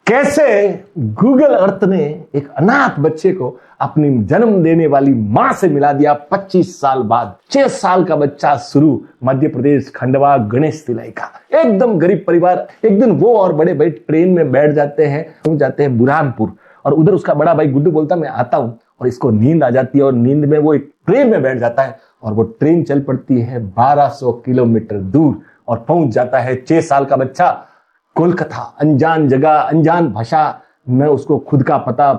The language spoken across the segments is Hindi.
कैसे गूगल अर्थ ने एक अनाथ बच्चे को अपनी जन्म देने वाली मां से मिला दिया 25 साल बाद। 6 साल का बच्चा शुरू, मध्य प्रदेश, खंडवा, गणेश तिलय का एकदम गरीब परिवार। एक दिन वो और बड़े भाई ट्रेन में बैठ जाते हैं बुरहानपुर, और उधर उसका बड़ा भाई गुड्डू बोलता मैं आता हूं, और इसको नींद आ जाती है और नींद में वो एक ट्रेन में बैठ जाता है और वो ट्रेन चल पड़ती है 1200 किलोमीटर दूर और पहुंच जाता है 6 साल का बच्चा कोलकाता। अनजान जगह, अनजान भाषा, न उसको खुद का पता।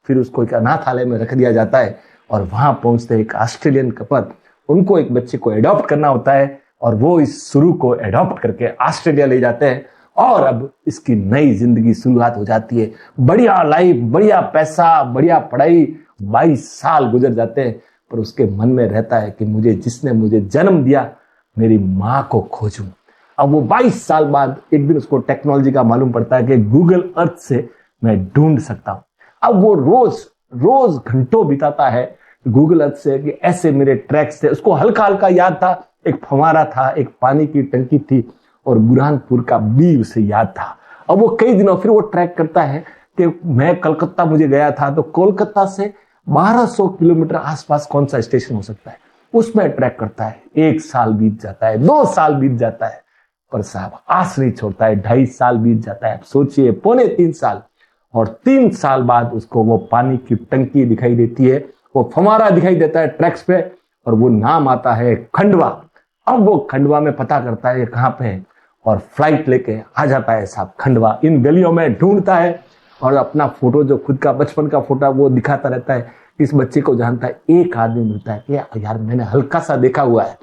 फिर उसको एक अनाथालय में रख दिया जाता है और वहां पहुंचते एक ऑस्ट्रेलियन कपल, उनको एक बच्चे को एडॉप्ट करना होता है और वो इस शुरू को एडॉप्ट करके ऑस्ट्रेलिया ले जाते हैं और अब इसकी नई जिंदगी शुरुआत हो जाती है। बढ़िया लाइफ, बढ़िया पैसा, बढ़िया पढ़ाई। 22 साल गुजर जाते हैं, पर उसके मन में रहता है कि जिसने मुझे जन्म दिया, मेरी माँ को खोजूं। अब वो 22 साल बाद एक दिन उसको टेक्नोलॉजी का मालूम पड़ता है कि गूगल अर्थ से मैं ढूंढ सकता हूं। अब वो रोज घंटों बिताता है गूगल अर्थ से कि ऐसे मेरे ट्रैक्स थे। उसको हल्का हल्का याद था, एक फव्वारा था, एक पानी की टंकी थी और बुरहानपुर का बी उसे याद था। अब वो कई दिनों फिर वो ट्रैक करता है कि मैं कलकत्ता मुझे गया था, तो कोलकाता से 1200 किलोमीटर आसपास कौन सा स्टेशन हो सकता है, उसमें ट्रैक करता है। 1 साल बीत जाता है, 2 साल बीत जाता है, पर साहब आस नहीं छोड़ता है। 2.5 साल बीत जाता है, सोचिए 2.25 साल, और 3 साल बाद उसको वो पानी की टंकी दिखाई देती है, वो फव्वारा दिखाई देता है ट्रैक्स पे, और वो नाम आता है खंडवा। अब वो खंडवा में पता करता है कहां पे है और फ्लाइट लेके आ जाता है साहब खंडवा। इन गलियों में ढूंढता है और अपना फोटो, जो खुद का बचपन का फोटो, वो दिखाता रहता है। इस बच्चे को जानता है। एक आदमी मिलता है कि यार मैंने हल्का सा देखा हुआ है,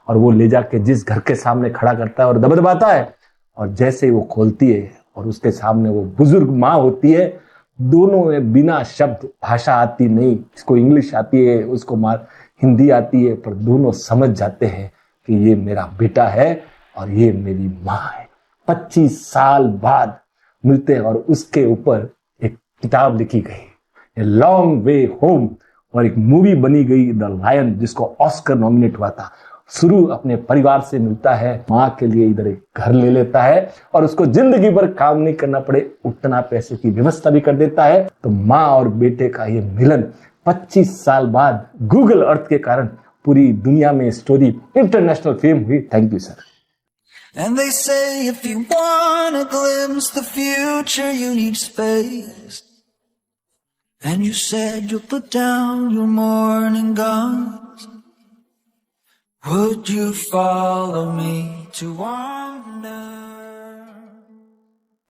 और वो ले जाके जिस घर के सामने खड़ा करता है और दबदबाता है, और जैसे ही वो खोलती है और उसके सामने वो बुजुर्ग माँ होती है। दोनों में बिना शब्द, भाषा आती नहीं, इसको इंग्लिश आती है, उसको हिंदी आती है, पर दोनों समझ जाते हैं कि ये मेरा बेटा है और ये मेरी माँ है। 25 साल बाद मिलते हैं और उसके ऊपर एक किताब लिखी गई, ए लॉन्ग वे होम, और एक मूवी बनी गई द लायन, जिसको ऑस्कर नॉमिनेट हुआ था। शुरू अपने परिवार से मिलता है, माँ के लिए इधर एक घर ले लेता है और उसको जिंदगी भर काम नहीं करना पड़े, उतना पैसे की व्यवस्था भी कर देता है। तो माँ और बेटे का ये मिलन 25 साल बाद गूगल अर्थ के कारण पूरी दुनिया में स्टोरी इंटरनेशनल फेम हुई। Thank you sir. And they say if you want to glimpse the future you need space, and you said you'll put down your morning guns. Would you follow me to wander?